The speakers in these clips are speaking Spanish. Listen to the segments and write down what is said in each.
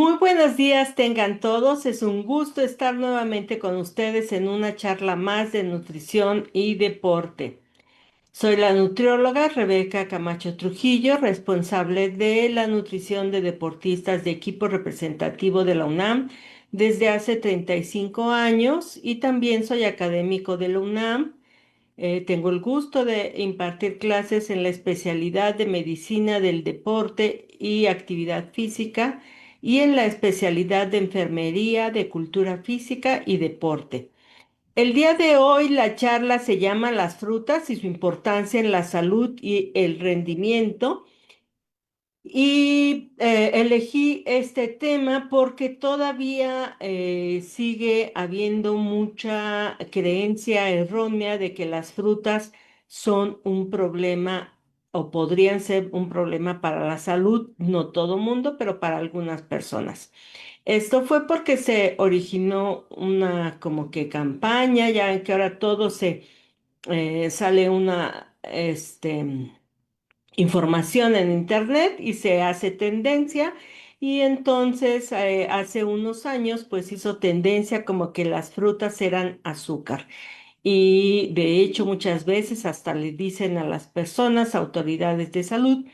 Muy buenos días tengan todos. Es un gusto estar nuevamente con ustedes en una charla más de nutrición y deporte. Soy la nutrióloga Rebeca Camacho Trujillo, responsable de la nutrición de deportistas de equipo representativo de la UNAM desde hace 35 años y también soy académico de la UNAM. Tengo el gusto de impartir clases en la especialidad de medicina del deporte y actividad física y en la especialidad de enfermería de cultura física y deporte. El día de hoy la charla se llama Las frutas y su importancia en la salud y el rendimiento. Y elegí este tema porque todavía sigue habiendo mucha creencia errónea de que las frutas son un problema o podrían ser un problema para la salud, no todo mundo, pero para algunas personas. Esto fue porque se originó una como que campaña, ya en que ahora todo se sale una información en internet y se hace tendencia. Y entonces hace unos años pues hizo tendencia como que las frutas eran azúcar. Y de hecho muchas veces hasta le dicen a las personas, autoridades de salud,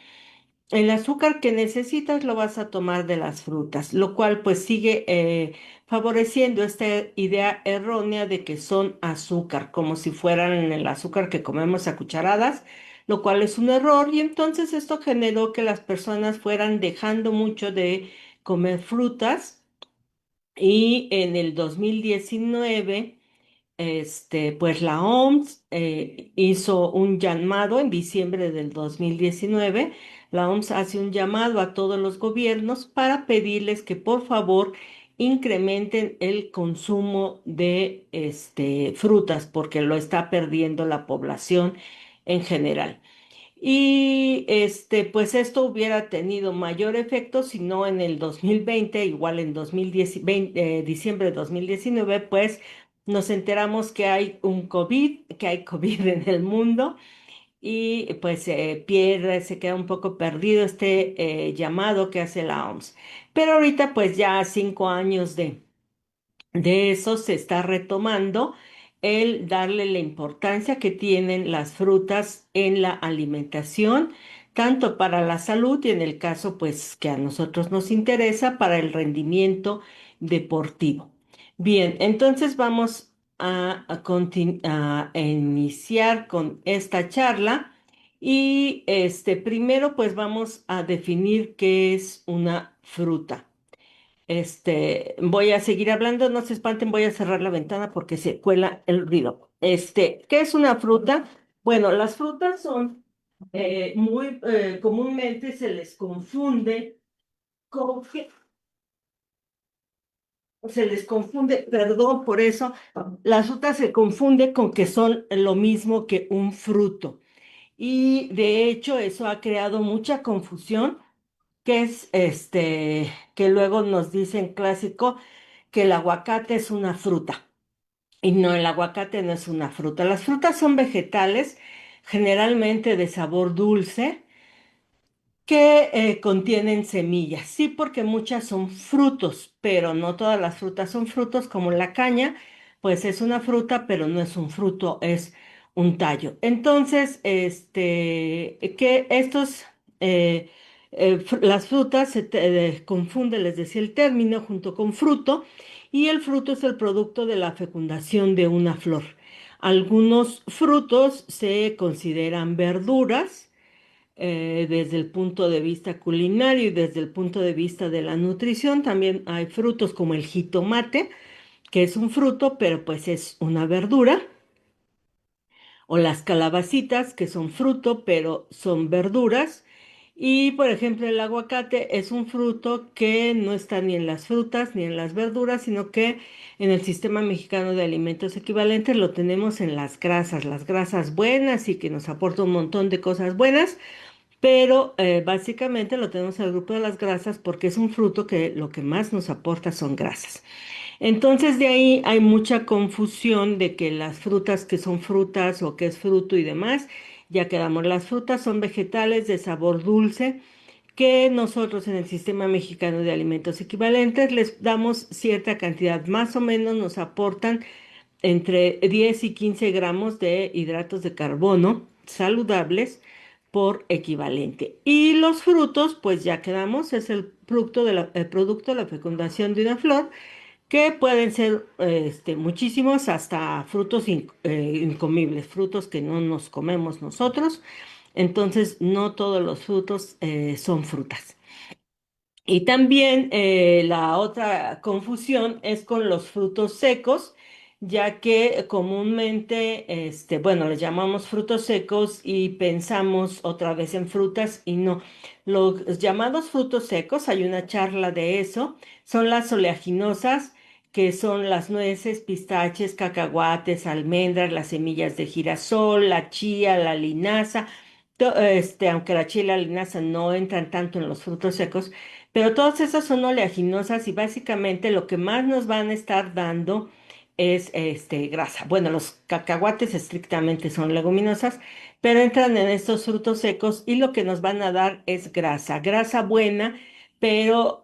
el azúcar que necesitas lo vas a tomar de las frutas, lo cual pues sigue favoreciendo esta idea errónea de que son azúcar, como si fueran el azúcar que comemos a cucharadas, lo cual es un error y entonces esto generó que las personas fueran dejando mucho de comer frutas y en el 2019 pues la OMS hizo un llamado en diciembre del 2019. La OMS hace un llamado a todos los gobiernos para pedirles que por favor incrementen el consumo de frutas porque lo está perdiendo la población en general. Y pues esto hubiera tenido mayor efecto si no en el 2020, igual en 2010, diciembre de 2019, pues nos enteramos que hay un COVID, que hay COVID en el mundo y pues se pierde, se queda un poco perdido este llamado que hace la OMS. Pero ahorita pues ya 5 años de eso se está retomando el darle la importancia que tienen las frutas en la alimentación, tanto para la salud y en el caso pues que a nosotros nos interesa para el rendimiento deportivo. Bien, entonces vamos a iniciar con esta charla y primero pues vamos a definir qué es una fruta. Voy a seguir hablando, no se espanten, voy a cerrar la ventana porque se cuela el ruido. ¿Qué es una fruta? Bueno, las frutas son muy comúnmente se les confunde con que se les confunde, perdón por eso, las frutas se confunde con que son lo mismo que un fruto. Y de hecho eso ha creado mucha confusión, que es que luego nos dicen clásico que el aguacate es una fruta. Y no, el aguacate no es una fruta. Las frutas son vegetales, generalmente de sabor dulce, que contienen semillas. Sí, porque muchas son frutos, pero no todas las frutas son frutos, como la caña, pues es una fruta, pero no es un fruto, es un tallo. Entonces, que estos, las frutas confunde, les decía el término, junto con fruto, y el fruto es el producto de la fecundación de una flor. Algunos frutos se consideran verduras desde el punto de vista culinario y desde el punto de vista de la nutrición. También hay frutos como el jitomate, que es un fruto, pero pues es una verdura, o las calabacitas, que son fruto, pero son verduras. Y por ejemplo, el aguacate es un fruto que no está ni en las frutas ni en las verduras, sino que en el sistema mexicano de alimentos equivalentes lo tenemos en las grasas buenas y que nos aporta un montón de cosas buenas, pero básicamente lo tenemos al grupo de las grasas porque es un fruto que lo que más nos aporta son grasas. Entonces de ahí hay mucha confusión de que las frutas que son frutas o que es fruto y demás, ya quedamos, las frutas son vegetales de sabor dulce que nosotros en el Sistema Mexicano de Alimentos Equivalentes les damos cierta cantidad, más o menos nos aportan entre 10 y 15 gramos de hidratos de carbono saludables por equivalente. Y los frutos, pues ya quedamos, es el producto de la fecundación de una flor, que pueden ser muchísimos, hasta frutos incomibles, frutos que no nos comemos nosotros. Entonces, no todos los frutos son frutas. Y también la otra confusión es con los frutos secos, ya que comúnmente, bueno, les llamamos frutos secos y pensamos otra vez en frutas y no. Los llamados frutos secos, hay una charla de eso, son las oleaginosas, que son las nueces, pistaches, cacahuates, almendras, las semillas de girasol, la chía, la linaza. Aunque la chía y la linaza no entran tanto en los frutos secos, pero todas esas son oleaginosas y básicamente lo que más nos van a estar dando es grasa. Bueno, los cacahuates estrictamente son leguminosas, pero entran en estos frutos secos y lo que nos van a dar es grasa, grasa buena, pero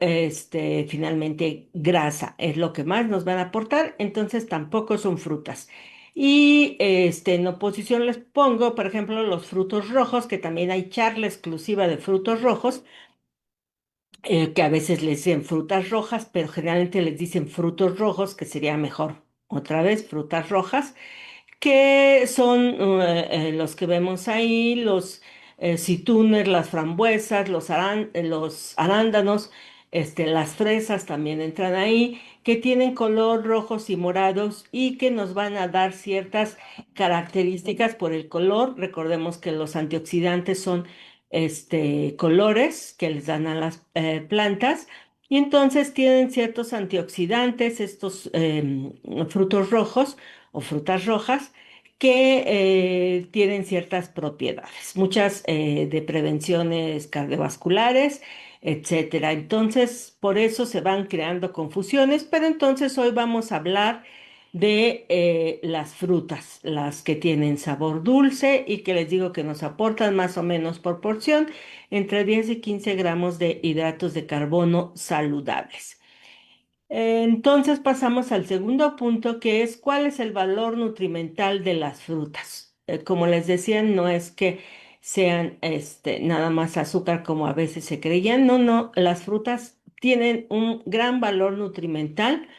finalmente grasa es lo que más nos van a aportar, entonces tampoco son frutas. Y en oposición les pongo, por ejemplo, los frutos rojos, que también hay charla exclusiva de frutos rojos, que a veces les dicen frutas rojas, pero generalmente les dicen frutos rojos, que sería mejor otra vez, frutas rojas, que son los que vemos ahí, los citúner, las frambuesas, los arándanos, las fresas también entran ahí, que tienen color rojos y morados y que nos van a dar ciertas características por el color. Recordemos que los antioxidantes son colores que les dan a las plantas. Y entonces tienen ciertos antioxidantes, estos frutos rojos o frutas rojas, que tienen ciertas propiedades, muchas de prevenciones cardiovasculares, etcétera. Entonces, por eso se van creando confusiones, pero entonces hoy vamos a hablar de las frutas, las que tienen sabor dulce y que les digo que nos aportan más o menos por porción entre 10 y 15 gramos de hidratos de carbono saludables. Entonces pasamos al segundo punto, que es cuál es el valor nutrimental de las frutas. Como les decía, no es que sean nada más azúcar como a veces se creían. No, no, las frutas tienen un gran valor nutrimental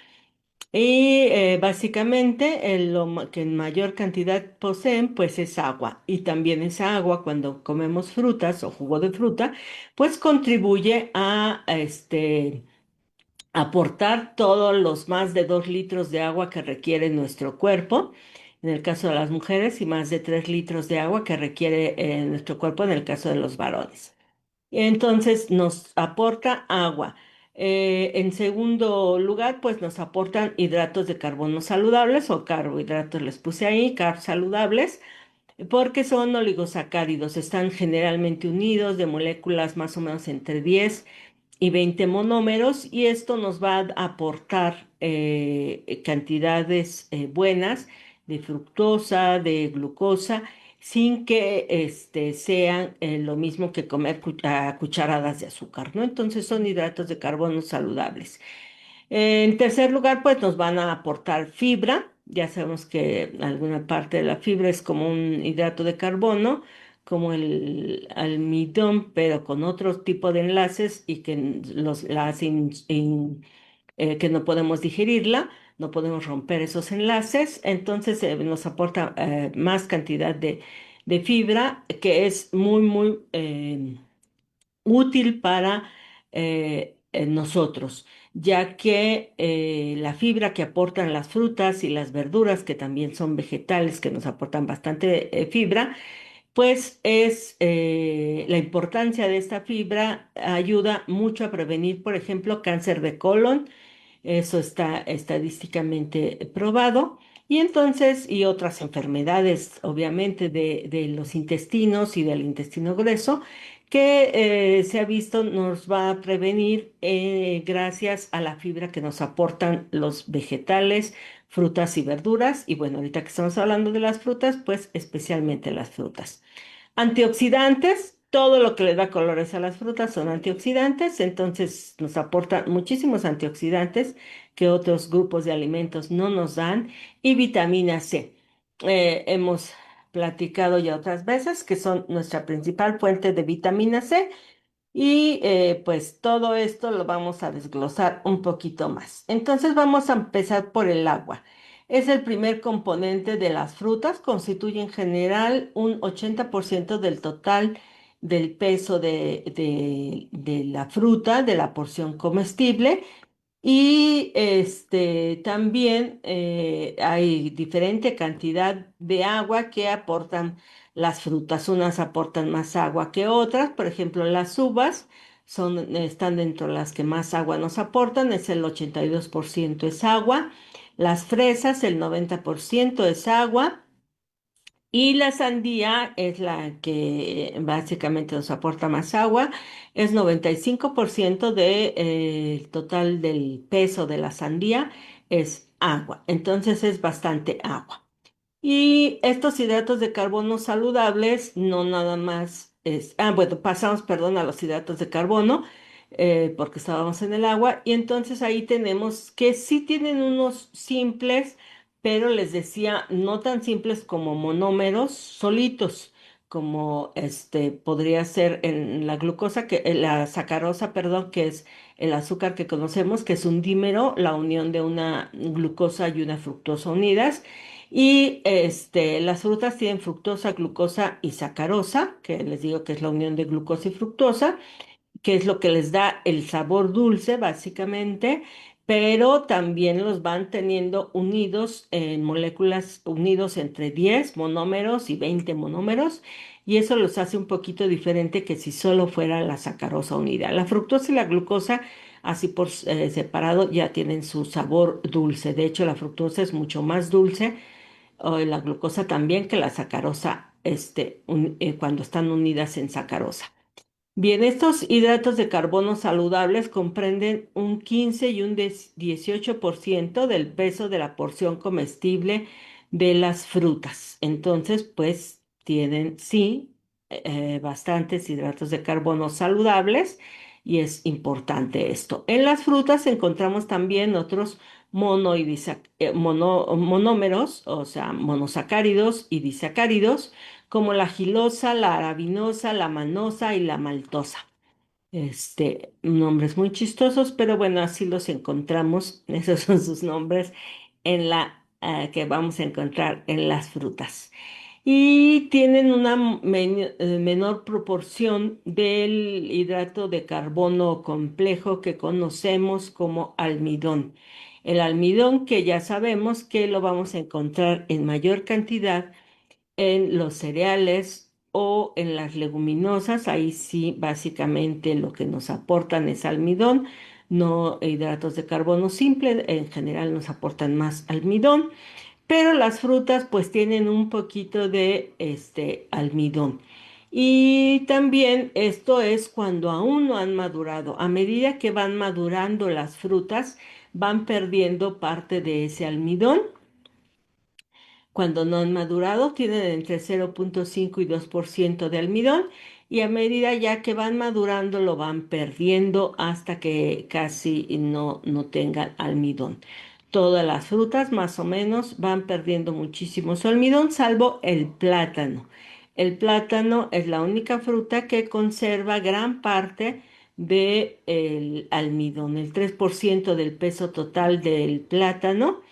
y básicamente que en mayor cantidad poseen pues es agua. Y también esa agua, cuando comemos frutas o jugo de fruta, pues contribuye a aportar todos los más de 2 litros de agua que requiere nuestro cuerpo, en el caso de las mujeres, y más de 3 litros de agua que requiere nuestro cuerpo en el caso de los varones. Entonces nos aporta agua. En segundo lugar, pues nos aportan hidratos de carbono saludables o carbohidratos, les puse ahí, carbs saludables, porque son oligosacáridos, están generalmente unidos de moléculas más o menos entre 10 y 20 monómeros, y esto nos va a aportar cantidades buenas de fructosa, de glucosa, sin que sean lo mismo que comer cucharadas de azúcar, ¿no? Entonces son hidratos de carbono saludables. En tercer lugar, pues nos van a aportar fibra. Ya sabemos que alguna parte de la fibra es como un hidrato de carbono, como el almidón, pero con otro tipo de enlaces y que la hacen que no podemos digerirla, no podemos romper esos enlaces. Entonces nos aporta más cantidad de fibra, que es muy, muy útil para nosotros, ya que la fibra que aportan las frutas y las verduras, que también son vegetales, que nos aportan bastante fibra, pues es la importancia de esta fibra ayuda mucho a prevenir, por ejemplo, cáncer de colon. Eso está estadísticamente probado. Y entonces, y otras enfermedades, obviamente, de los intestinos y del intestino grueso, que se ha visto nos va a prevenir gracias a la fibra que nos aportan los vegetales, frutas y verduras. Y bueno, ahorita que estamos hablando de las frutas, pues especialmente las frutas. Antioxidantes. Todo lo que le da colores a las frutas son antioxidantes, entonces nos aportan muchísimos antioxidantes que otros grupos de alimentos no nos dan y vitamina C. Hemos platicado ya otras veces que son nuestra principal fuente de vitamina C y pues todo esto lo vamos a desglosar un poquito más. Entonces vamos a empezar por el agua. Es el primer componente de las frutas, constituye en general un 80% del total del peso de la fruta, de la porción comestible. Y también hay diferente cantidad de agua que aportan las frutas. Unas aportan más agua que otras. Por ejemplo, las uvas están dentro de las que más agua nos aportan. Es el 82% es agua. Las fresas, el 90% es agua. Y la sandía es la que básicamente nos aporta más agua, es 95% del total del peso de la sandía es agua, entonces es bastante agua. Y estos hidratos de carbono saludables no nada más bueno, pasamos, perdón, a los hidratos de carbono porque estábamos en el agua y entonces ahí tenemos que sí tienen unos simples, pero les decía, no tan simples como monómeros solitos, como podría ser en la glucosa, la sacarosa, perdón, que es el azúcar que conocemos, que es un dímero, la unión de una glucosa y una fructosa unidas. Y las frutas tienen fructosa, glucosa y sacarosa, que les digo que es la unión de glucosa y fructosa, que es lo que les da el sabor dulce, básicamente, pero también los van teniendo unidos en moléculas, unidos entre 10 monómeros y 20 monómeros, y eso los hace un poquito diferente que si solo fuera la sacarosa unida. La fructosa y la glucosa, así por separado, ya tienen su sabor dulce. De hecho, la fructosa es mucho más dulce o la glucosa también que la sacarosa, cuando están unidas en sacarosa. Bien, estos hidratos de carbono saludables comprenden un 15 y un 18% del peso de la porción comestible de las frutas. Entonces, pues tienen, sí, bastantes hidratos de carbono saludables y es importante esto. En las frutas encontramos también otros monómeros, o sea, monosacáridos y disacáridos como la gilosa, la arabinosa, la manosa y la maltosa. Nombres muy chistosos, pero bueno, así los encontramos, esos son sus nombres en que vamos a encontrar en las frutas. Y tienen una menor proporción del hidrato de carbono complejo que conocemos como almidón. El almidón que ya sabemos que lo vamos a encontrar en mayor cantidad en los cereales o en las leguminosas. Ahí sí, básicamente lo que nos aportan es almidón, no hidratos de carbono simple. En general nos aportan más almidón, pero las frutas pues tienen un poquito de este almidón. Y también esto es cuando aún no han madurado. A medida que van madurando las frutas, van perdiendo parte de ese almidón. Cuando no han madurado, tienen entre 0,5 y 2% de almidón y a medida ya que van madurando lo van perdiendo hasta que casi no tengan almidón. Todas las frutas más o menos van perdiendo muchísimo su almidón, salvo el plátano. El plátano es la única fruta que conserva gran parte del almidón, el 3% del peso total del plátano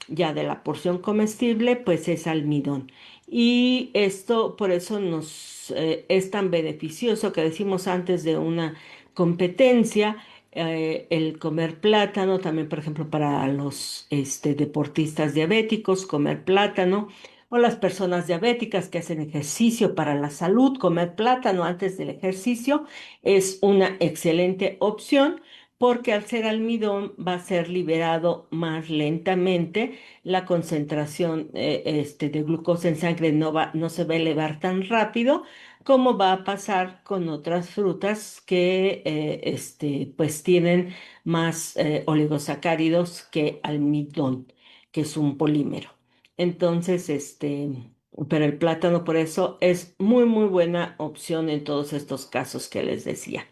ya de la porción comestible, pues es almidón. Y esto por eso nos es tan beneficioso que decimos antes de una competencia, el comer plátano, también por ejemplo para los deportistas diabéticos, comer plátano, o las personas diabéticas que hacen ejercicio para la salud, comer plátano antes del ejercicio es una excelente opción porque al ser almidón va a ser liberado más lentamente, la concentración de glucosa en sangre no se va a elevar tan rápido como va a pasar con otras frutas que pues tienen más oligosacáridos que almidón, que es un polímero. Entonces, pero el plátano por eso es muy, muy buena opción en todos estos casos que les decía.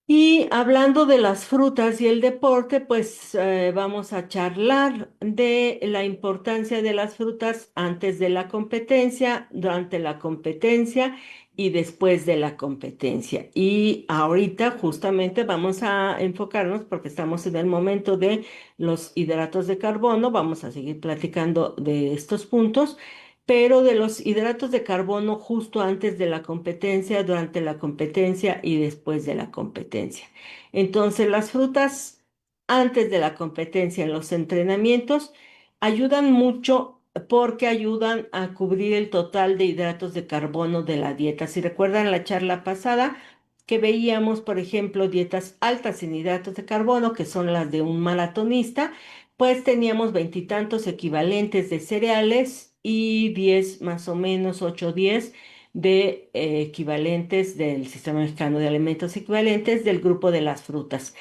Y hablando de las frutas y el deporte, pues vamos a charlar de la importancia de las frutas antes de la competencia, durante la competencia y después de la competencia. Y ahorita justamente vamos a enfocarnos, porque estamos en el momento de los hidratos de carbono, vamos a seguir platicando de estos puntos, pero de los hidratos de carbono justo antes de la competencia, durante la competencia y después de la competencia. Entonces, las frutas antes de la competencia en los entrenamientos ayudan mucho porque ayudan a cubrir el total de hidratos de carbono de la dieta. Si recuerdan la charla pasada, que veíamos, por ejemplo, dietas altas en hidratos de carbono, que son las de un maratonista, pues teníamos veintitantos equivalentes de cereales y 10 más o menos, 8 o 10 de equivalentes del Sistema Mexicano de Alimentos Equivalentes del grupo de las frutas.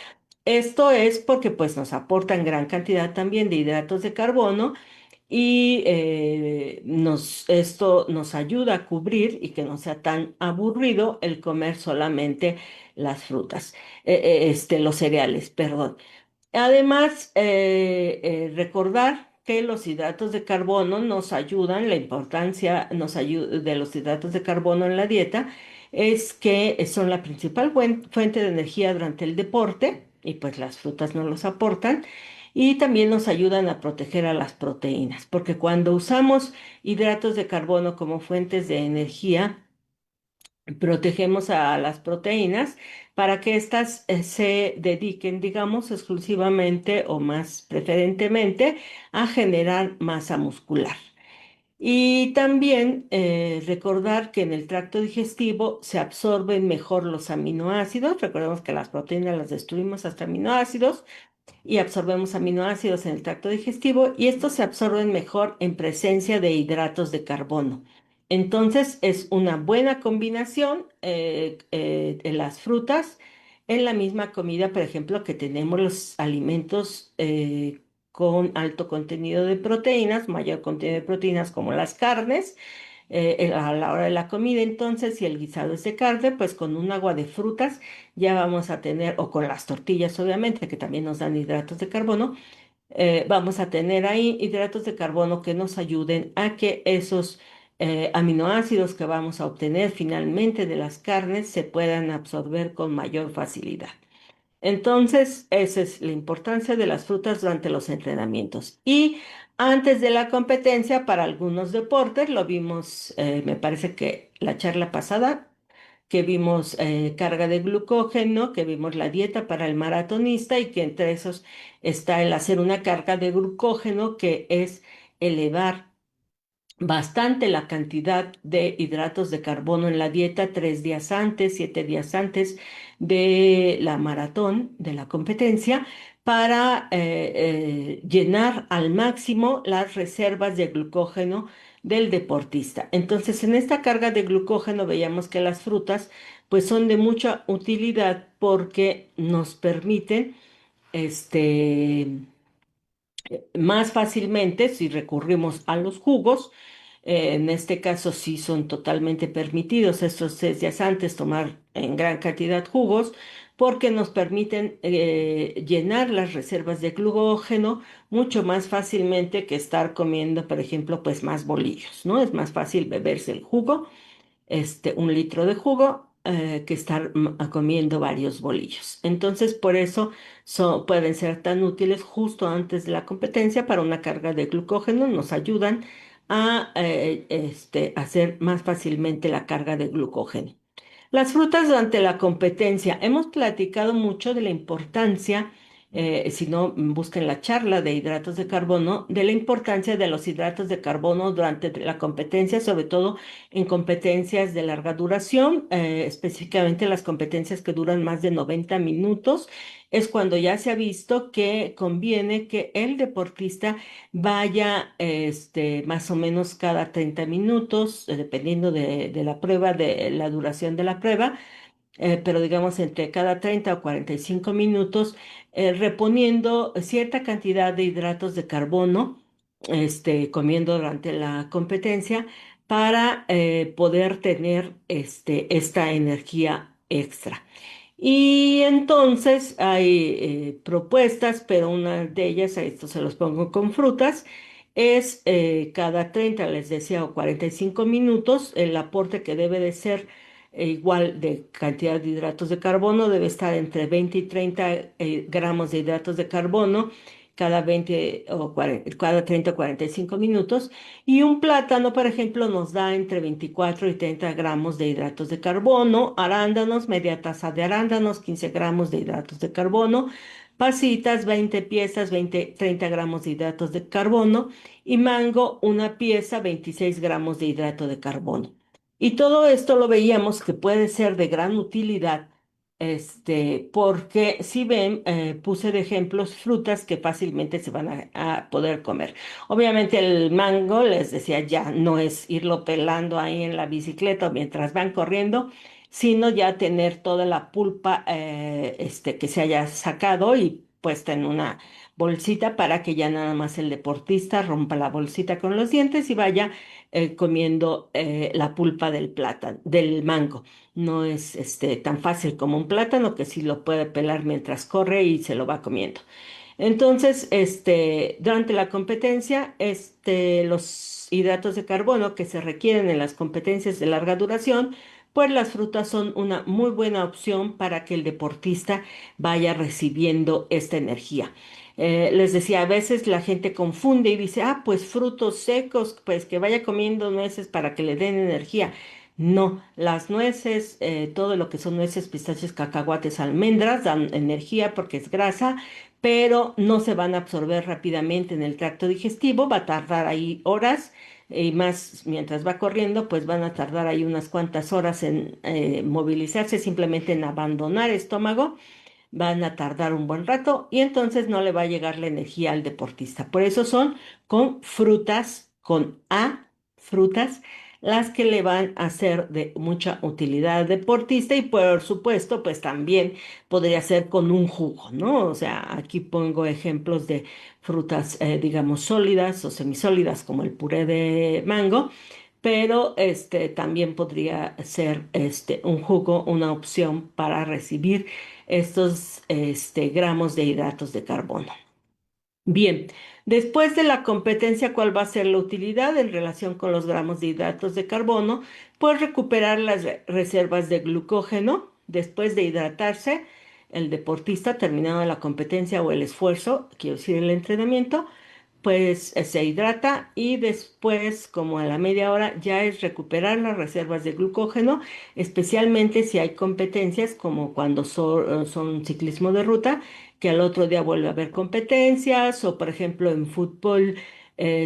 Esto es porque pues nos aportan gran cantidad también de hidratos de carbono y esto nos ayuda a cubrir y que no sea tan aburrido el comer solamente las frutas, los cereales, perdón. Además, recordar que los hidratos de carbono nos ayudan, la importancia de los hidratos de carbono en la dieta es que son la principal fuente de energía durante el deporte y pues las frutas nos los aportan y también nos ayudan a proteger a las proteínas, porque cuando usamos hidratos de carbono como fuentes de energía, protegemos a las proteínas para que éstas se dediquen, digamos, exclusivamente o más preferentemente a generar masa muscular. Y también recordar que en el tracto digestivo se absorben mejor los aminoácidos. Recordemos que las proteínas las destruimos hasta aminoácidos y absorbemos aminoácidos en el tracto digestivo y estos se absorben mejor en presencia de hidratos de carbono. Entonces es una buena combinación en las frutas, en la misma comida, por ejemplo, que tenemos los alimentos con alto contenido de proteínas, mayor contenido de proteínas como las carnes a la hora de la comida. Entonces, si el guisado es de carne, pues con un agua de frutas ya vamos a tener, o con las tortillas, obviamente, que también nos dan hidratos de carbono, vamos a tener ahí hidratos de carbono que nos ayuden a que esos aminoácidos que vamos a obtener finalmente de las carnes se puedan absorber con mayor facilidad. Entonces, esa es la importancia de las frutas durante los entrenamientos. Y antes de la competencia, para algunos deportes, lo vimos, me parece que la charla pasada, que vimos carga de glucógeno, que vimos la dieta para el maratonista y que entre esos está el hacer una carga de glucógeno, que es elevar bastante la cantidad de hidratos de carbono en la dieta 3 días antes, 7 días antes de la maratón, de la competencia, para llenar al máximo las reservas de glucógeno del deportista. Entonces, en esta carga de glucógeno veíamos que las frutas pues son de mucha utilidad porque nos permiten este más fácilmente si recurrimos a los jugos. En este caso sí son totalmente permitidos estos 6 días antes tomar en gran cantidad jugos porque nos permiten llenar las reservas de glucógeno mucho más fácilmente que estar comiendo, por ejemplo, pues más bolillos, ¿no? Es más fácil beberse el jugo, 1 litro de jugo, que estar comiendo varios bolillos. Entonces, por eso pueden ser tan útiles justo antes de la competencia para una carga de glucógeno. Nos ayudan a hacer más fácilmente la carga de glucógeno. Las frutas durante la competencia. Hemos platicado mucho de la importancia, si no, busquen la charla de hidratos de carbono, de la importancia de los hidratos de carbono durante la competencia, sobre todo en competencias de larga duración, específicamente las competencias que duran más de 90 minutos. Es cuando ya se ha visto que conviene que el deportista vaya más o menos cada 30 minutos, dependiendo de la prueba, de la duración de la prueba, pero digamos entre cada 30 o 45 minutos, reponiendo cierta cantidad de hidratos de carbono comiendo durante la competencia para poder tener esta energía extra. Y entonces hay propuestas, pero una de ellas, a esto se los pongo con frutas, es cada 30, les decía, o 45 minutos, el aporte que debe de ser igual de cantidad de hidratos de carbono, debe estar entre 20 y 30 gramos de hidratos de carbono cada 20 o 40 cada 30 o 45 minutos. Y un plátano, por ejemplo, nos da entre 24 y 30 gramos de hidratos de carbono, arándanos, media taza de arándanos, 15 gramos de hidratos de carbono, pasitas, 20 piezas, 20, 30 gramos de hidratos de carbono y mango, una pieza, 26 gramos de hidrato de carbono. Y todo esto lo veíamos que puede ser de gran utilidad, porque si ven, puse de ejemplos frutas que fácilmente se van a poder comer. Obviamente el mango, les decía ya, no es irlo pelando ahí en la bicicleta o mientras van corriendo, sino ya tener toda la pulpa que se haya sacado y puesta en una bolsita para que ya nada más el deportista rompa la bolsita con los dientes y vaya comiendo la pulpa del plátano, del mango. No es tan fácil como un plátano que sí lo puede pelar mientras corre y se lo va comiendo. Entonces, durante la competencia, los hidratos de carbono que se requieren en las competencias de larga duración, pues las frutas son una muy buena opción para que el deportista vaya recibiendo esta energía. Les decía, a veces la gente confunde y dice, ah, pues frutos secos, pues que vaya comiendo nueces para que le den energía. No, las nueces, todo lo que son nueces, pistaches, cacahuates, almendras, dan energía porque es grasa, pero no se van a absorber rápidamente en el tracto digestivo, va a tardar ahí horas y más mientras va corriendo, pues van a tardar ahí unas cuantas horas en movilizarse, simplemente en abandonar estómago, van a tardar un buen rato y entonces no le va a llegar la energía al deportista. Por eso son con frutas, con A, frutas, las que le van a ser de mucha utilidad al deportista y por supuesto, pues también podría ser con un jugo, ¿no? O sea, aquí pongo ejemplos de frutas, digamos, sólidas o semisólidas como el puré de mango, pero también podría ser un jugo, una opción para recibir estos gramos de hidratos de carbono. Bien, después de la competencia, ¿cuál va a ser la utilidad en relación con los gramos de hidratos de carbono? Pues recuperar las reservas de glucógeno después de hidratarse. El deportista terminado la competencia o el esfuerzo, quiero decir el entrenamiento, pues se hidrata y después, como a la media hora, ya es recuperar las reservas de glucógeno, especialmente si hay competencias como cuando son ciclismo de ruta, que al otro día vuelve a haber competencias, o por ejemplo en fútbol,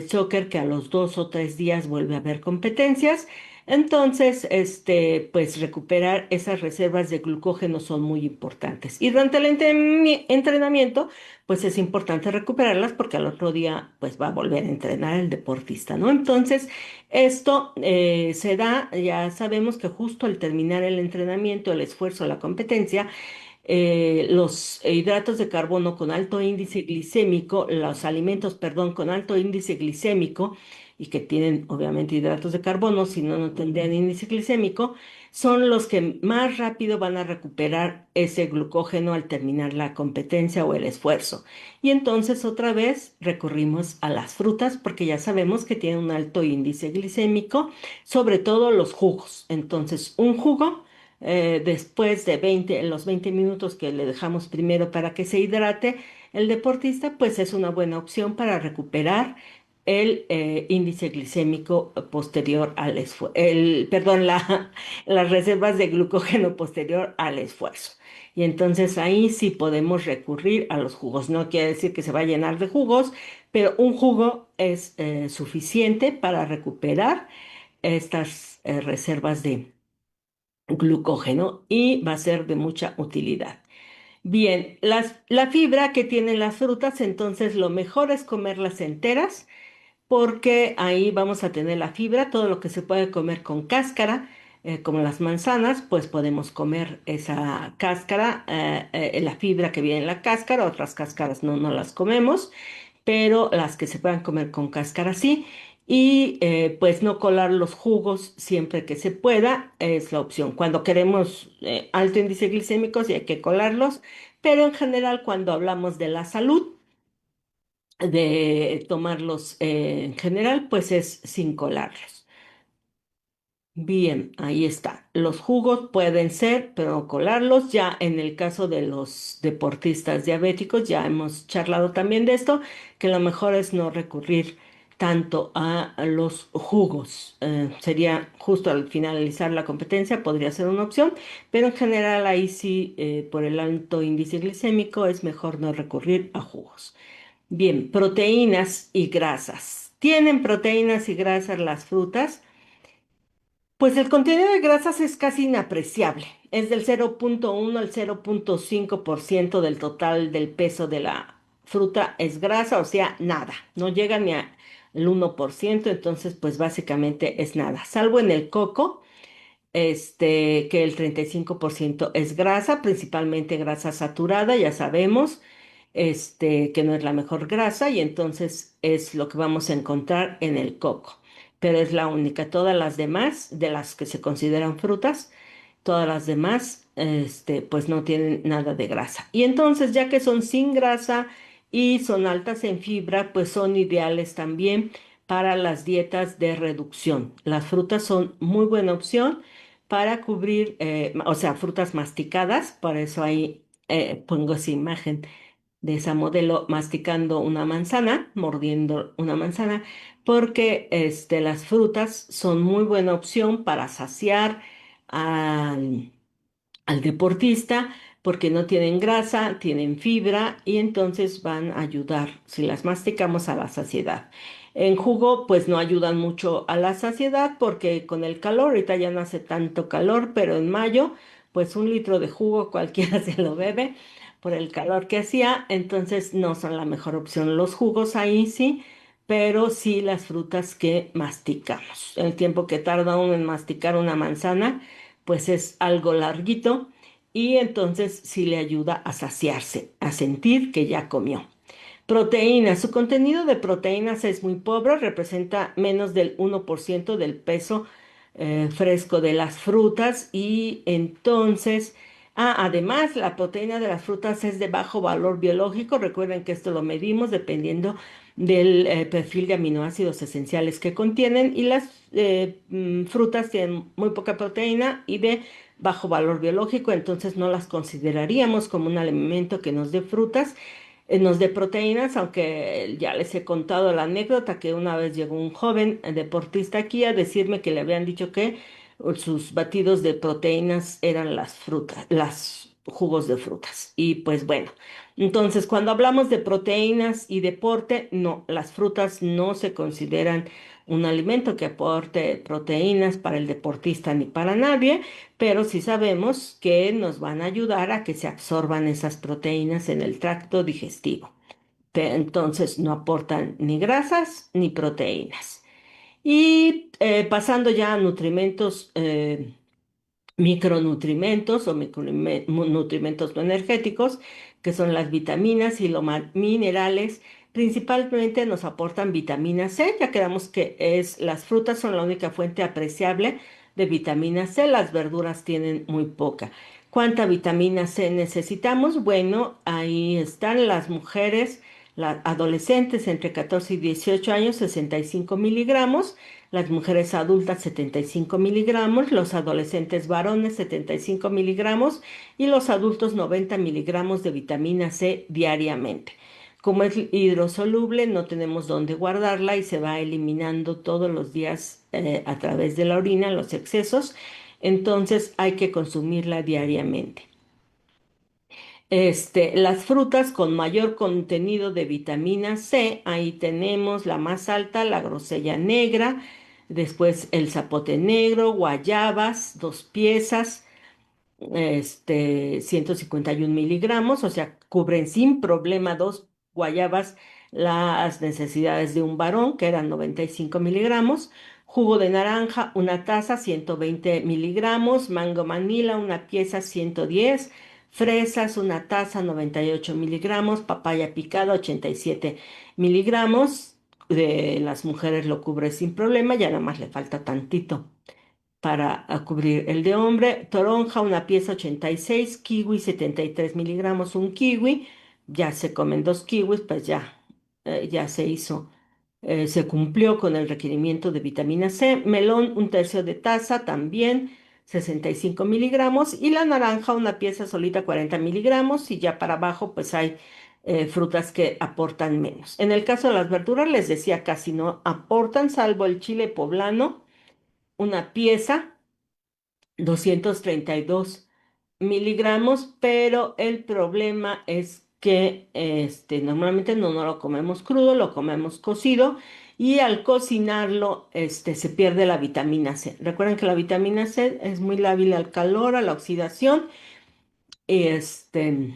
soccer, que a los 2 o 3 días vuelve a haber competencias. Entonces, pues recuperar esas reservas de glucógeno son muy importantes. Y durante el entrenamiento, pues es importante recuperarlas porque al otro día pues va a volver a entrenar el deportista, ¿no? Entonces, esto se da, ya sabemos que justo al terminar el entrenamiento, el esfuerzo, la competencia, los hidratos de carbono con alto índice glicémico, los alimentos, perdón, con alto índice glicémico y que tienen obviamente hidratos de carbono, si no, no tendrían índice glicémico, son los que más rápido van a recuperar ese glucógeno al terminar la competencia o el esfuerzo. Y entonces otra vez recurrimos a las frutas porque ya sabemos que tienen un alto índice glicémico, sobre todo los jugos. Entonces, un jugo después de los 20 minutos que le dejamos primero para que se hidrate el deportista, pues es una buena opción para recuperar el índice glicémico posterior al esfuerzo, perdón, las reservas de glucógeno posterior al esfuerzo. Y entonces ahí sí podemos recurrir a los jugos. No quiere decir que se va a llenar de jugos, pero un jugo es suficiente para recuperar estas reservas de glucógeno y va a ser de mucha utilidad. Bien, la fibra que tienen las frutas, entonces lo mejor es comerlas enteras porque ahí vamos a tener la fibra, todo lo que se puede comer con cáscara, como las manzanas, pues podemos comer esa cáscara, la fibra que viene en la cáscara, otras cáscaras no las comemos. pero las que se puedan comer con cáscara sí. Y pues no colar los jugos siempre que se pueda es la opción. Cuando queremos alto índice glicémico sí hay que colarlos, pero en general cuando hablamos de la salud, de tomarlos en general, pues es sin colarlos. Bien, ahí está. Los jugos pueden ser, pero no colarlos. Ya en el caso de los deportistas diabéticos, ya hemos charlado también de esto, que lo mejor es no recurrir tanto a los jugos. Sería justo al finalizar la competencia, podría ser una opción, pero en general ahí sí, por el alto índice glicémico, es mejor no recurrir a jugos. Bien, proteínas y grasas. ¿Tienen proteínas y grasas las frutas? Pues el contenido de grasas es casi inapreciable. Es del 0,1 al 0,5% del total del peso de la fruta es grasa, o sea, nada. No llega ni al 1%, entonces pues básicamente es nada. Salvo en el coco, que el 35% es grasa, principalmente grasa saturada, ya sabemos, que no es la mejor grasa y entonces es lo que vamos a encontrar en el coco, pero es la única. Todas las demás, de las que se consideran frutas, todas las demás, pues no tienen nada de grasa. Y entonces, ya que son sin grasa y son altas en fibra, pues son ideales también para las dietas de reducción. Las frutas son muy buena opción para cubrir, o sea, frutas masticadas, por eso ahí pongo esa imagen de esa modelo masticando una manzana, mordiendo una manzana, porque las frutas son muy buena opción para saciar al al deportista porque no tienen grasa, tienen fibra y entonces van a ayudar si las masticamos a la saciedad. En jugo, pues no ayudan mucho a la saciedad porque con el calor, ahorita ya no hace tanto calor, pero en mayo, pues un litro de jugo cualquiera se lo bebe por el calor que hacía, entonces no son la mejor opción los jugos ahí sí, pero sí las frutas que masticamos. El tiempo que tarda uno en masticar una manzana pues es algo larguito y entonces sí le ayuda a saciarse, a sentir que ya comió. Proteínas. Su contenido de proteínas es muy pobre, representa menos del 1% del peso fresco de las frutas y entonces, además, la proteína de las frutas es de bajo valor biológico. Recuerden que esto lo medimos dependiendo del perfil de aminoácidos esenciales que contienen y las frutas tienen muy poca proteína y de bajo valor biológico, entonces no las consideraríamos como un alimento que nos dé frutas nos dé proteínas, aunque ya les he contado la anécdota que una vez llegó un joven deportista aquí a decirme que le habían dicho que sus batidos de proteínas eran las frutas, las jugos de frutas. Y pues bueno, entonces cuando hablamos de proteínas y deporte, no, las frutas no se consideran un alimento que aporte proteínas para el deportista ni para nadie, pero sí sabemos que nos van a ayudar a que se absorban esas proteínas en el tracto digestivo. Entonces no aportan ni grasas ni proteínas. Y pasando ya a nutrimentos micronutrimentos o nutrimentos no energéticos, que son las vitaminas y los minerales. Principalmente nos aportan vitamina C, ya quedamos que las frutas son la única fuente apreciable de vitamina C, las verduras tienen muy poca. ¿Cuánta vitamina C necesitamos? Bueno, ahí están las mujeres, las adolescentes entre 14 y 18 años, 65 miligramos, las mujeres adultas 75 miligramos, los adolescentes varones 75 miligramos y los adultos 90 miligramos de vitamina C diariamente. Como es hidrosoluble, no tenemos dónde guardarla y se va eliminando todos los días a través de la orina los excesos, entonces hay que consumirla diariamente. Las frutas con mayor contenido de vitamina C, ahí tenemos la más alta, la grosella negra, después el zapote negro, guayabas, 2 piezas, 151 miligramos, o sea, cubren sin problema 2 guayabas las necesidades de un varón, que eran 95 miligramos. Jugo de naranja, una taza, 120 miligramos. Mango Manila, una pieza, 110. fresas, una taza, 98 miligramos, papaya picada, 87 miligramos. De las mujeres lo cubre sin problema, ya nada más le falta tantito para cubrir el de hombre. Toronja, una pieza 86, kiwi 73 miligramos, un kiwi. Ya se comen dos kiwis, pues ya, ya se hizo, se cumplió con el requerimiento de vitamina C. Melón, un tercio de taza, también 65 miligramos. Y la naranja, una pieza solita, 40 miligramos. Y ya para abajo, pues hay frutas que aportan menos. En el caso de las verduras, les decía, casi no aportan, salvo el chile poblano, una pieza 232 miligramos, pero el problema es que normalmente no lo comemos crudo, lo comemos cocido y al cocinarlo se pierde la vitamina C. Recuerden que la vitamina C es muy lábil al calor, a la oxidación, este,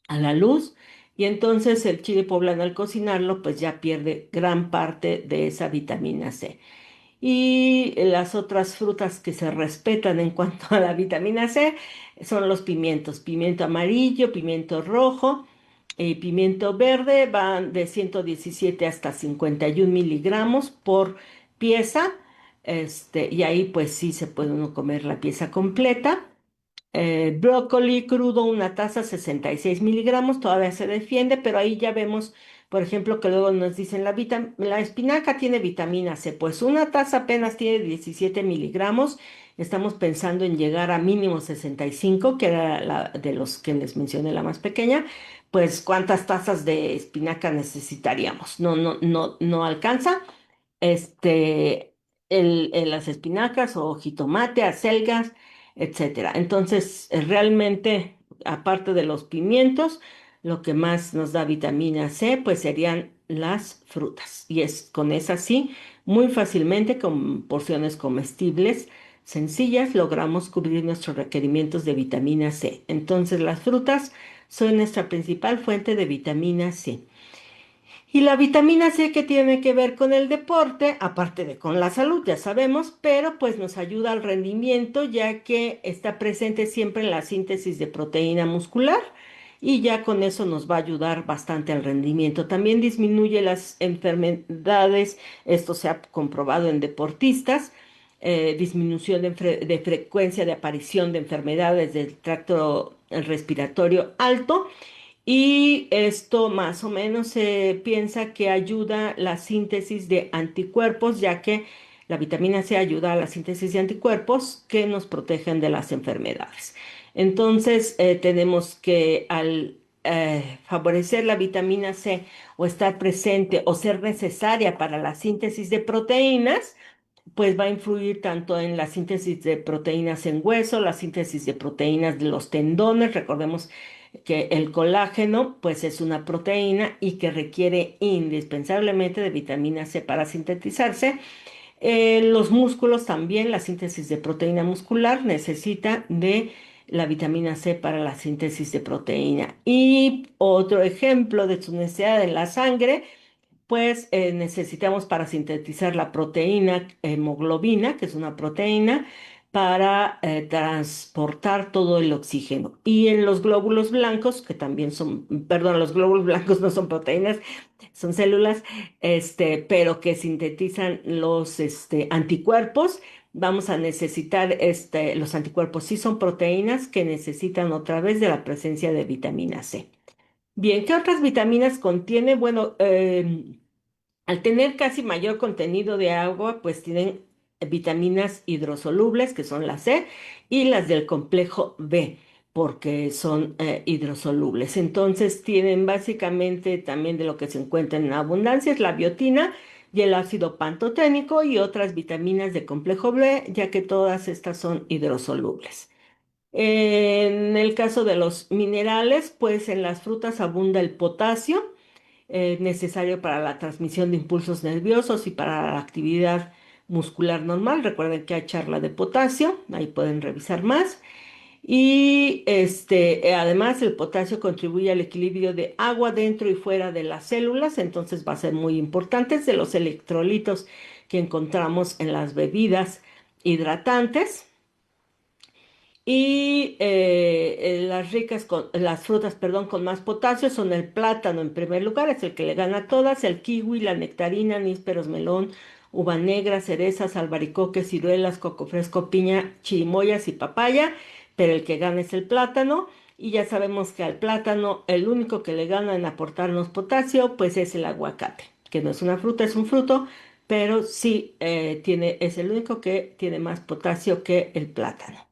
a la luz. Y entonces el chile poblano al cocinarlo, pues ya pierde gran parte de esa vitamina C. Y las otras frutas que se respetan en cuanto a la vitamina C son los pimientos, pimiento amarillo, pimiento rojo y pimiento verde, van de 117 hasta 51 miligramos por pieza. Y ahí pues sí se puede uno comer la pieza completa. Brócoli crudo, una taza, 66 miligramos, todavía se defiende, pero ahí ya vemos, por ejemplo, que luego nos dicen la espinaca tiene vitamina C, pues una taza apenas tiene 17 miligramos, estamos pensando en llegar a mínimo 65, que era la de los que les mencioné la más pequeña, pues ¿cuántas tazas de espinaca necesitaríamos? No, no, no, no alcanza este, las espinacas o jitomate, acelgas, etcétera. Entonces, realmente, aparte de los pimientos, lo que más nos da vitamina C, pues serían las frutas. Y es con esas sí, muy fácilmente, con porciones comestibles sencillas, logramos cubrir nuestros requerimientos de vitamina C. Entonces, las frutas son nuestra principal fuente de vitamina C. Y la vitamina C que tiene que ver con el deporte, aparte de con la salud, ya sabemos, pero pues nos ayuda al rendimiento ya que está presente siempre en la síntesis de proteína muscular y ya con eso nos va a ayudar bastante al rendimiento. También disminuye las enfermedades, esto se ha comprobado en deportistas, disminución de frecuencia de aparición de enfermedades del tracto respiratorio alto y esto más o menos se piensa que ayuda la síntesis de anticuerpos, ya que la vitamina C ayuda a la síntesis de anticuerpos que nos protegen de las enfermedades. Entonces, tenemos que al favorecer la vitamina C o estar presente o ser necesaria para la síntesis de proteínas, pues va a influir tanto en la síntesis de proteínas en hueso, la síntesis de proteínas de los tendones. Recordemos que el colágeno, pues es una proteína y que requiere indispensablemente de vitamina C para sintetizarse. Los músculos también, la síntesis de proteína muscular necesita de la vitamina C para la síntesis de proteína. Y otro ejemplo de su necesidad en la sangre pues necesitamos para sintetizar la proteína hemoglobina, que es una proteína, para transportar todo el oxígeno. Y en los glóbulos blancos, que también son, perdón, los glóbulos blancos no son proteínas, son células, pero que sintetizan los anticuerpos. Vamos a necesitar, los anticuerpos sí son proteínas que necesitan otra vez de la presencia de vitamina C. Bien, ¿qué otras vitaminas contiene? Bueno, al tener casi mayor contenido de agua, pues tienen vitaminas hidrosolubles, que son la C, y las del complejo B, porque son hidrosolubles. Entonces tienen básicamente también de lo que se encuentra en abundancia, es la biotina y el ácido pantoténico y otras vitaminas de complejo B, ya que todas estas son hidrosolubles. En el caso de los minerales, pues en las frutas abunda el potasio necesario para la transmisión de impulsos nerviosos y para la actividad muscular normal. Recuerden que hay charla de potasio, ahí pueden revisar más. Y además el potasio contribuye al equilibrio de agua dentro y fuera de las células, entonces va a ser muy importante. Es de los electrolitos que encontramos en las bebidas hidratantes. Y las frutas, perdón, con más potasio son el plátano en primer lugar, es el que le gana a todas, el kiwi, la nectarina, nísperos, melón, uva negra, cerezas, albaricoques, ciruelas, coco fresco, piña, chirimoyas y papaya, pero el que gana es el plátano. Y ya sabemos que al plátano el único que le gana en aportarnos potasio, pues es el aguacate, que no es una fruta, es un fruto, pero sí es el único que tiene más potasio que el plátano.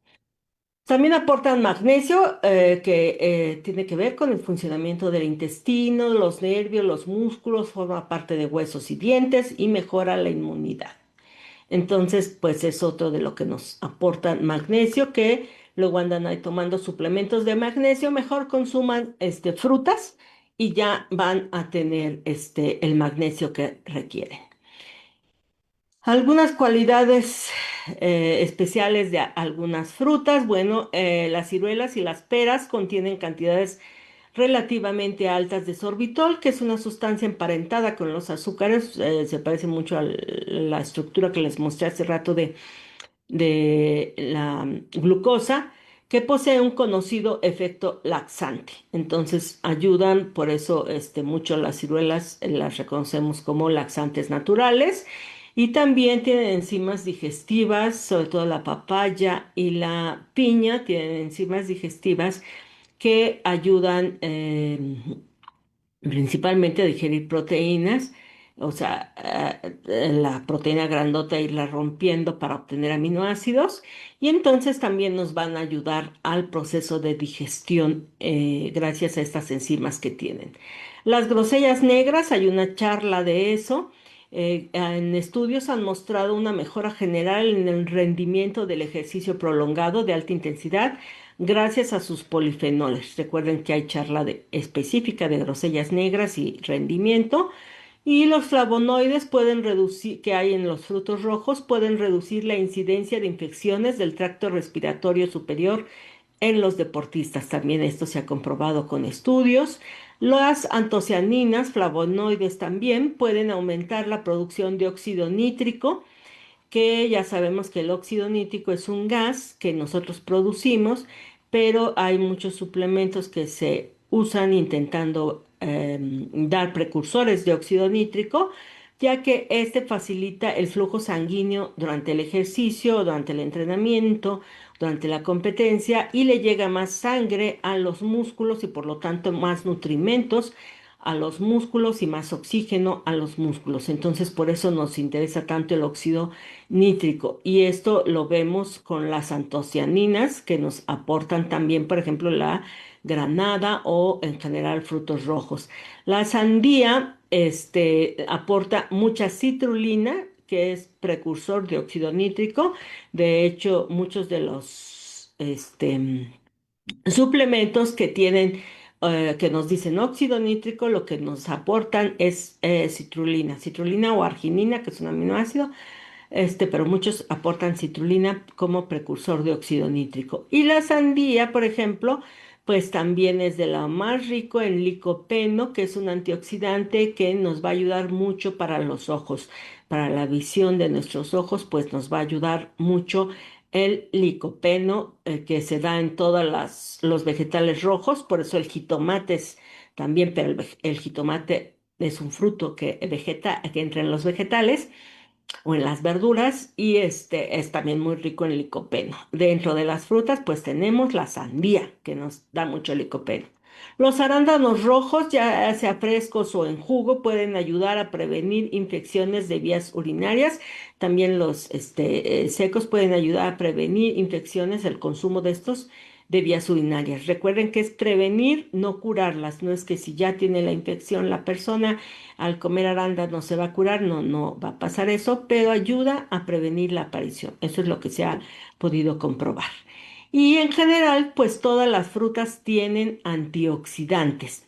También aportan magnesio, que tiene que ver con el funcionamiento del intestino, los nervios, los músculos, forma parte de huesos y dientes y mejora la inmunidad. Entonces, pues es otro de lo que nos aportan magnesio, que luego andan ahí tomando suplementos de magnesio, mejor consuman frutas y ya van a tener el magnesio que requieren. Algunas cualidades especiales de algunas frutas. Bueno, las ciruelas y las peras contienen cantidades relativamente altas de sorbitol, que es una sustancia emparentada con los azúcares. Se parece mucho a la estructura que les mostré hace rato de la glucosa, que posee un conocido efecto laxante. Entonces ayudan, por eso mucho las ciruelas las reconocemos como laxantes naturales. Y también tienen enzimas digestivas, sobre todo la papaya y la piña tienen enzimas digestivas que ayudan principalmente a digerir proteínas, o sea, la proteína grandota irla rompiendo para obtener aminoácidos, y entonces también nos van a ayudar al proceso de digestión gracias a estas enzimas que tienen. Las grosellas negras, hay una charla de eso. En estudios han mostrado una mejora general en el rendimiento del ejercicio prolongado de alta intensidad gracias a sus polifenoles. Recuerden que hay charla específica de grosellas negras y rendimiento. Y los flavonoides pueden reducir, que hay en los frutos rojos, pueden reducir la incidencia de infecciones del tracto respiratorio superior en los deportistas. También esto se ha comprobado con estudios. Las antocianinas, flavonoides también, pueden aumentar la producción de óxido nítrico, que ya sabemos que el óxido nítrico es un gas que nosotros producimos, pero hay muchos suplementos que se usan intentando dar precursores de óxido nítrico, ya que este facilita el flujo sanguíneo durante el ejercicio, durante el entrenamiento, durante la competencia, y le llega más sangre a los músculos y por lo tanto más nutrimentos a los músculos y más oxígeno a los músculos. Entonces, por eso nos interesa tanto el óxido nítrico. Y esto lo vemos con las antocianinas que nos aportan también, por ejemplo, la granada o en general frutos rojos. La sandía, aporta mucha citrulina, que es precursor de óxido nítrico. De hecho, muchos de los suplementos que tienen, que nos dicen óxido nítrico, lo que nos aportan es citrulina o arginina, que es un aminoácido, pero muchos aportan citrulina como precursor de óxido nítrico. Y la sandía, por ejemplo, pues también es de lo más rico en licopeno, que es un antioxidante que nos va a ayudar mucho para los ojos, para la visión de nuestros ojos, pues nos va a ayudar mucho el licopeno, que se da en todos los vegetales rojos, por eso el jitomate es también, pero el jitomate es un fruto que vegeta, que entra en los vegetales o en las verduras, y este es también muy rico en licopeno. Dentro de las frutas, pues tenemos la sandía, que nos da mucho licopeno. Los arándanos rojos, ya sea frescos o en jugo, pueden ayudar a prevenir infecciones de vías urinarias. También los secos pueden ayudar a prevenir infecciones, el consumo de estos de vías urinarias. Recuerden que es prevenir, no curarlas. No es que si ya tiene la infección la persona al comer arándanos se va a curar, no, no va a pasar eso, pero ayuda a prevenir la aparición. Eso es lo que se ha podido comprobar. Y en general, pues todas las frutas tienen antioxidantes.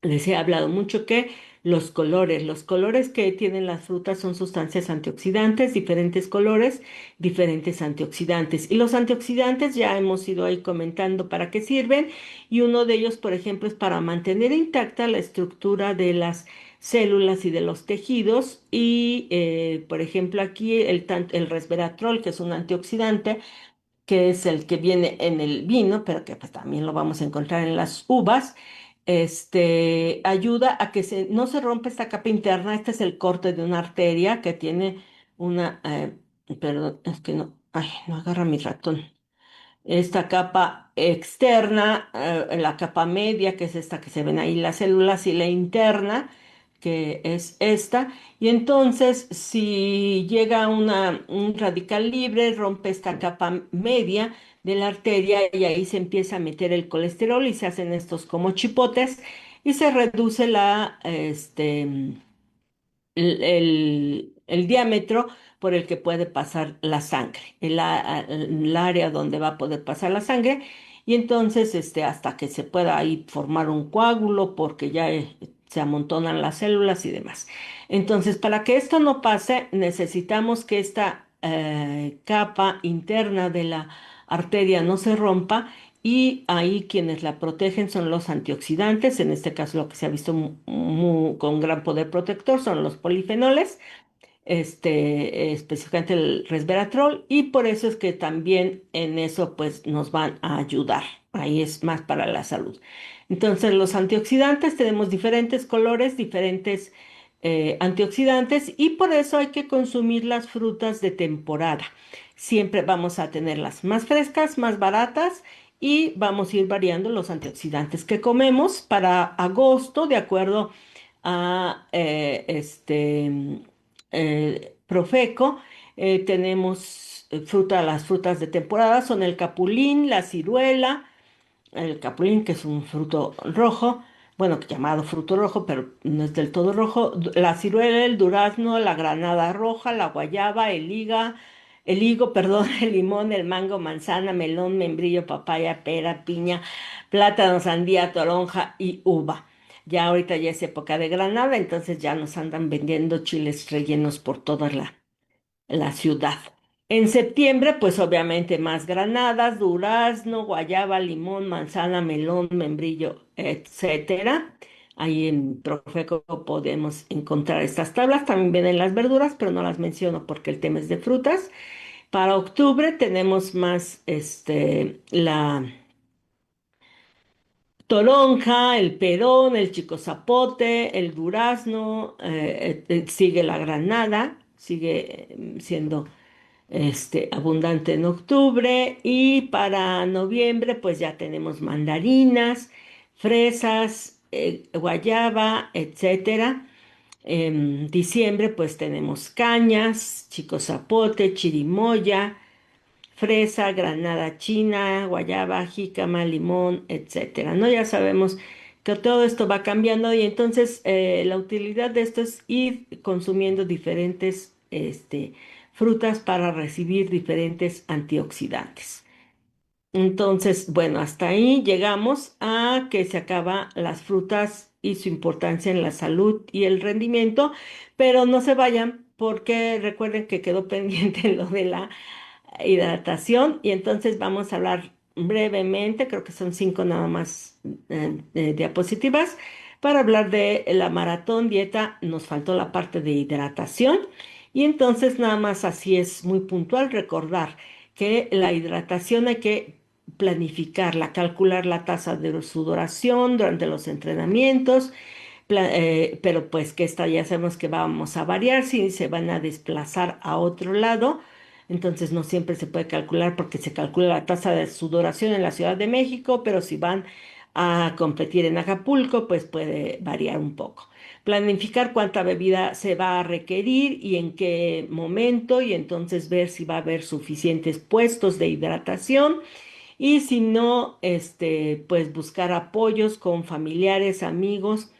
Les he hablado mucho que los colores que tienen las frutas son sustancias antioxidantes, diferentes colores, diferentes antioxidantes. Y los antioxidantes ya hemos ido ahí comentando para qué sirven. Y uno de ellos, por ejemplo, es para mantener intacta la estructura de las células y de los tejidos. Y, por ejemplo, aquí el resveratrol, que es un antioxidante, que es el que viene en el vino, pero que pues, también lo vamos a encontrar en las uvas, ayuda a que no se rompa esta capa interna. Este es el corte de una arteria que tiene una, perdón, es que no, ay, no agarra mi ratón. Esta capa externa, la capa media, que es esta que se ven ahí las células, y la interna, que es esta. Y entonces, si llega un radical libre, rompe esta capa media de la arteria y ahí se empieza a meter el colesterol y se hacen estos como chipotes y se reduce el diámetro por el que puede pasar la sangre, el área donde va a poder pasar la sangre, y entonces hasta que se pueda ahí formar un coágulo porque ya se amontonan las células y demás. Entonces, para que esto no pase, necesitamos que esta capa interna de la arteria no se rompa. Y ahí quienes la protegen son los antioxidantes, en este caso lo que se ha visto con gran poder protector son los polifenoles, específicamente el resveratrol, y por eso es que también en eso pues nos van a ayudar. Ahí es más para la salud. Entonces los antioxidantes tenemos diferentes colores, diferentes antioxidantes, y por eso hay que consumir las frutas de temporada. Siempre vamos a tenerlas más frescas, más baratas, y vamos a ir variando los antioxidantes que comemos para agosto, de acuerdo a Profeco. Tenemos las frutas de temporada son el capulín, la ciruela, el capulín, que es un fruto rojo, bueno, llamado fruto rojo, pero no es del todo rojo, la ciruela, el durazno, la granada roja, la guayaba, el higo, perdón, el limón, el mango, manzana, melón, membrillo, papaya, pera, piña, plátano, sandía, toronja y uva. Ya ahorita ya es época de granada, entonces ya nos andan vendiendo chiles rellenos por toda la ciudad. En septiembre, pues obviamente más granadas, durazno, guayaba, limón, manzana, melón, membrillo, etcétera. Ahí en Profeco podemos encontrar estas tablas. También vienen las verduras, pero no las menciono porque el tema es de frutas. Para octubre tenemos más la toronja, el perón, el chico zapote, el durazno, sigue la granada, sigue siendo abundante en octubre, y para noviembre pues ya tenemos mandarinas, fresas, guayaba, etcétera. En diciembre pues tenemos cañas, chico zapote, chirimoya, fresa, granada china, guayaba, jícama, limón, etcétera, ¿no? Ya sabemos que todo esto va cambiando, y entonces la utilidad de esto es ir consumiendo diferentes frutas para recibir diferentes antioxidantes. Entonces, bueno, hasta ahí llegamos a que se acaba las frutas y su importancia en la salud y el rendimiento, pero no se vayan porque recuerden que quedó pendiente lo de la hidratación, y entonces vamos a hablar brevemente, creo que son 5 nada más diapositivas, para hablar de la maratón dieta. Nos faltó la parte de hidratación, y entonces nada más así es muy puntual recordar que la hidratación hay que planificarla, calcular la tasa de sudoración durante los entrenamientos, pero pues que esta ya sabemos que vamos a variar si se van a desplazar a otro lado. Entonces no siempre se puede calcular porque se calcula la tasa de sudoración en la Ciudad de México, pero si van a competir en Acapulco, pues puede variar un poco. Planificar cuánta bebida se va a requerir y en qué momento, y entonces ver si va a haber suficientes puestos de hidratación, y si no, pues buscar apoyos con familiares, amigos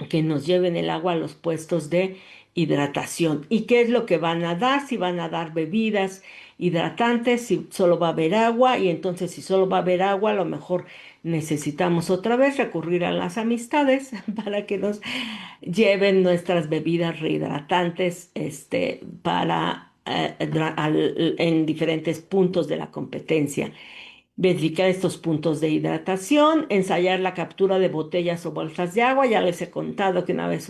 que nos lleven el agua a los puestos de hidratación. ¿Y qué es lo que van a dar? Si van a dar bebidas hidratantes, si solo va a haber agua, y entonces si solo va a haber agua, a lo mejor necesitamos otra vez recurrir a las amistades para que nos lleven nuestras bebidas rehidratantes en diferentes puntos de la competencia. Verificar estos puntos de hidratación, ensayar la captura de botellas o bolsas de agua. Ya les he contado que una vez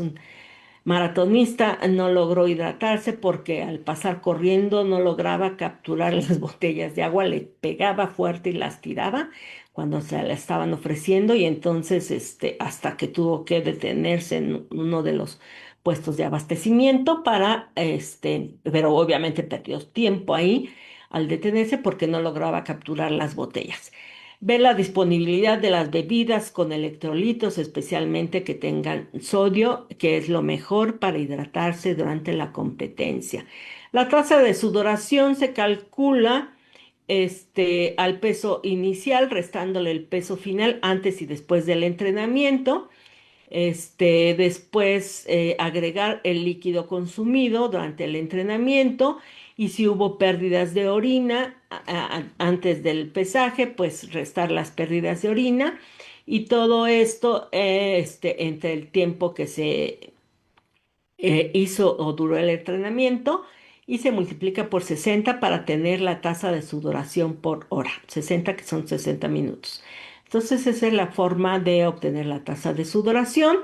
maratonista no logró hidratarse porque al pasar corriendo no lograba capturar las botellas de agua, le pegaba fuerte y las tiraba cuando se la estaban ofreciendo y entonces hasta que tuvo que detenerse en uno de los puestos de abastecimiento pero obviamente perdió tiempo ahí al detenerse porque no lograba capturar las botellas. Ver la disponibilidad de las bebidas con electrolitos, especialmente que tengan sodio, que es lo mejor para hidratarse durante la competencia. La tasa de sudoración se calcula al peso inicial, restándole el peso final antes y después del entrenamiento. Después agregar el líquido consumido durante el entrenamiento y si hubo pérdidas de orina antes del pesaje, pues restar las pérdidas de orina y todo esto entre el tiempo que se hizo o duró el entrenamiento y se multiplica por 60 para tener la tasa de sudoración por hora, 60 que son 60 minutos. Entonces esa es la forma de obtener la tasa de sudoración.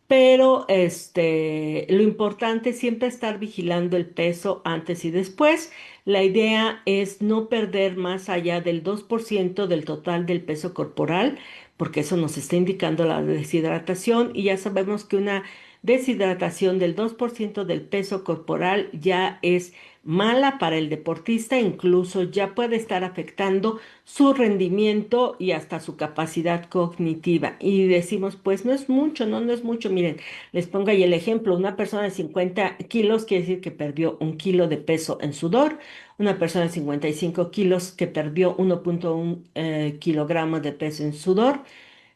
Pero lo importante es siempre estar vigilando el peso antes y después. La idea es no perder más allá del 2% del total del peso corporal, porque eso nos está indicando la deshidratación y ya sabemos que una deshidratación del 2% del peso corporal ya es mala para el deportista, incluso ya puede estar afectando su rendimiento y hasta su capacidad cognitiva. Y decimos, pues no es mucho, no, no es mucho. Miren, les pongo ahí el ejemplo, una persona de 50 kilos quiere decir que perdió 1 kilo de peso en sudor, una persona de 55 kilos que perdió 1,1 kilogramos de peso en sudor,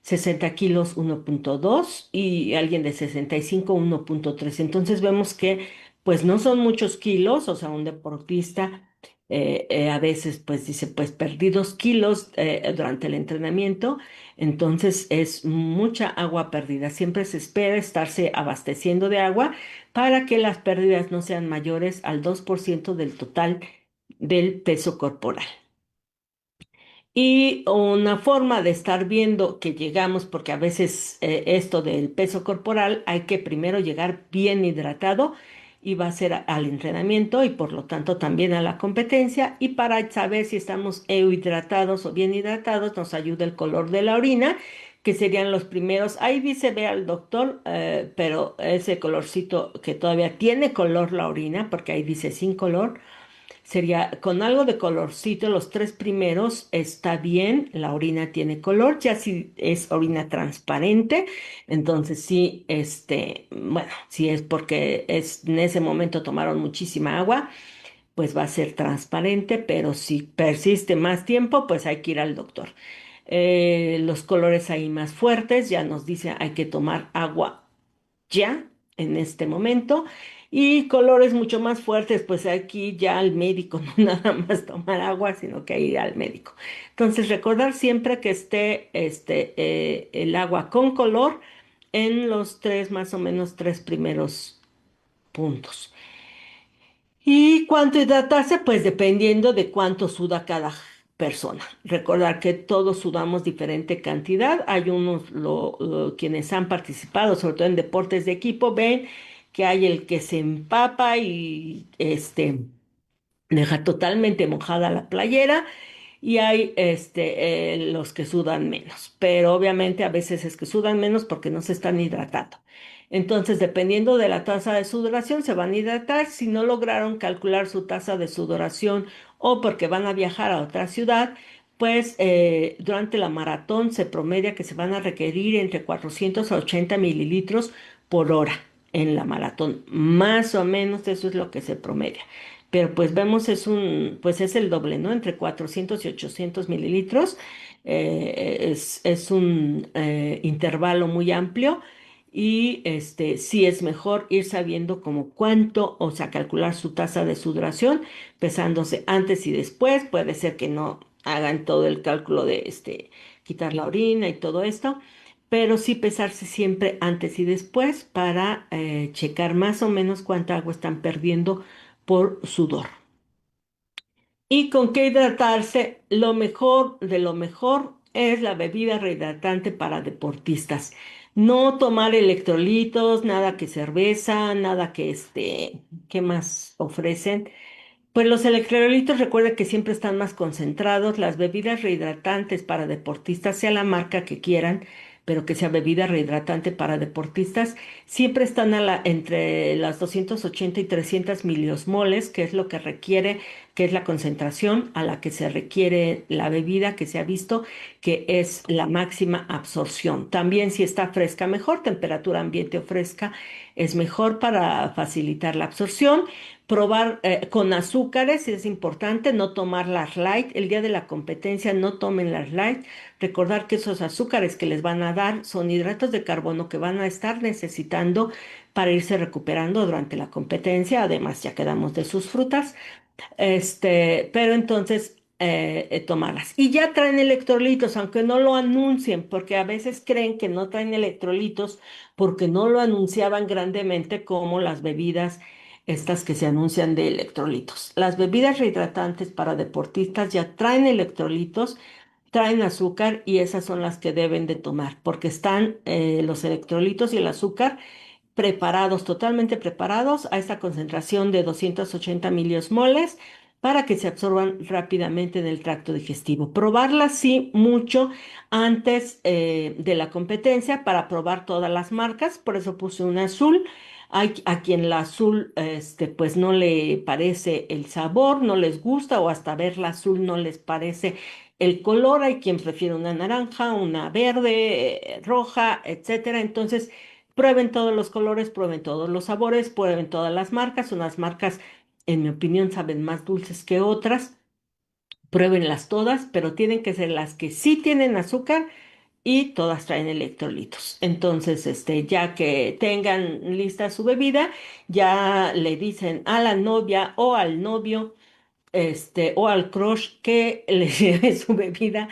60 kilos 1,2 y alguien de 65 1,3. Entonces vemos que pues no son muchos kilos, o sea, un deportista a veces pues dice pues perdí 2 kilos durante el entrenamiento, entonces es mucha agua perdida. Siempre se espera estarse abasteciendo de agua para que las pérdidas no sean mayores al 2% del total del peso corporal. Y una forma de estar viendo que llegamos, porque a veces esto del peso corporal hay que primero llegar bien hidratado y va a ser al entrenamiento y por lo tanto también a la competencia. Y para saber si estamos hidratados o bien hidratados nos ayuda el color de la orina, que serían los primeros. Ahí dice ve al doctor, pero ese colorcito que todavía tiene color la orina, porque ahí dice sin color. Sería con algo de colorcito, los tres primeros está bien, la orina tiene color, ya si es orina transparente, entonces sí, bueno, si es porque en ese momento tomaron muchísima agua, pues va a ser transparente, pero si persiste más tiempo, pues hay que ir al doctor. Los colores ahí más fuertes ya nos dice hay que tomar agua ya en este momento. Y colores mucho más fuertes, pues aquí ya al médico, no nada más tomar agua, sino que ir al médico. Entonces, recordar siempre que esté el agua con color en los tres, más o menos tres primeros puntos. ¿Y cuánto hidratarse? Pues dependiendo de cuánto suda cada persona. Recordar que todos sudamos diferente cantidad. Hay unos, quienes han participado, sobre todo en deportes de equipo, ven que hay el que se empapa y deja totalmente mojada la playera y hay los que sudan menos, pero obviamente a veces es que sudan menos porque no se están hidratando. Entonces, dependiendo de la tasa de sudoración, se van a hidratar. Si no lograron calcular su tasa de sudoración o porque van a viajar a otra ciudad, pues durante la maratón se promedia que se van a requerir entre 400 a 80 mililitros por hora en la maratón. Más o menos eso es lo que se promedia. Pero pues vemos pues es el doble, ¿no? Entre 400 y 800 mililitros. Es un intervalo muy amplio y sí es mejor ir sabiendo como cuánto, o sea, calcular su tasa de sudoración, pesándose antes y después. Puede ser que no hagan todo el cálculo de quitar la orina y todo esto, pero sí pesarse siempre antes y después para checar más o menos cuánta agua están perdiendo por sudor. ¿Y con qué hidratarse? Lo mejor de lo mejor es la bebida rehidratante para deportistas. No tomar electrolitos, nada que cerveza, nada que ¿qué más ofrecen? Pues los electrolitos, recuerda que siempre están más concentrados. Las bebidas rehidratantes para deportistas, sea la marca que quieran, pero que sea bebida rehidratante para deportistas, siempre están entre las 280 y 300 miliosmoles, que es lo que requiere, que es la concentración a la que se requiere la bebida, que se ha visto que es la máxima absorción. También si está fresca, mejor, temperatura ambiente o fresca, es mejor para facilitar la absorción. Probar con azúcares, es importante no tomar las light. El día de la competencia no tomen las light. Recordar que esos azúcares que les van a dar son hidratos de carbono que van a estar necesitando para irse recuperando durante la competencia. Además, ya quedamos de sus frutas. Pero entonces tomarlas. Y ya traen electrolitos, aunque no lo anuncien, porque a veces creen que no traen electrolitos porque no lo anunciaban grandemente como las bebidas estas que se anuncian de electrolitos. Las bebidas rehidratantes para deportistas ya traen electrolitos, traen azúcar y esas son las que deben de tomar, porque están los electrolitos y el azúcar preparados, totalmente preparados a esta concentración de 280 miliosmoles para que se absorban rápidamente en el tracto digestivo. Probarla sí mucho antes de la competencia para probar todas las marcas, por eso puse una azul. Hay a quien la azul, pues no le parece el sabor, no les gusta o hasta ver la azul no les parece el color. Hay quien prefiere una naranja, una verde, roja, etcétera. Entonces, prueben todos los colores, prueben todos los sabores, prueben todas las marcas. Unas marcas, en mi opinión, saben más dulces que otras. Pruébenlas todas, pero tienen que ser las que sí tienen azúcar y todas traen electrolitos. Entonces, ya que tengan lista su bebida, ya le dicen a la novia o al novio, o al crush que le lleve su bebida.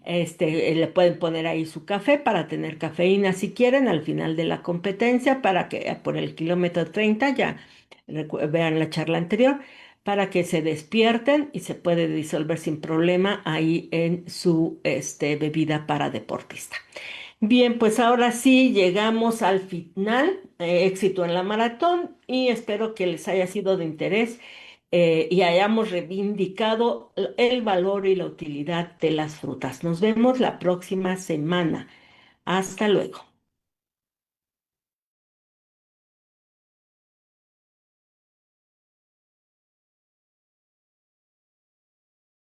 Le pueden poner ahí su café para tener cafeína si quieren al final de la competencia, para que por el kilómetro 30 ya vean la charla anterior, para que se despierten y se puede disolver sin problema ahí en su bebida para deportista. Bien, pues ahora sí llegamos al final, éxito en la maratón y espero que les haya sido de interés y hayamos reivindicado el valor y la utilidad de las frutas. Nos vemos la próxima semana. Hasta luego.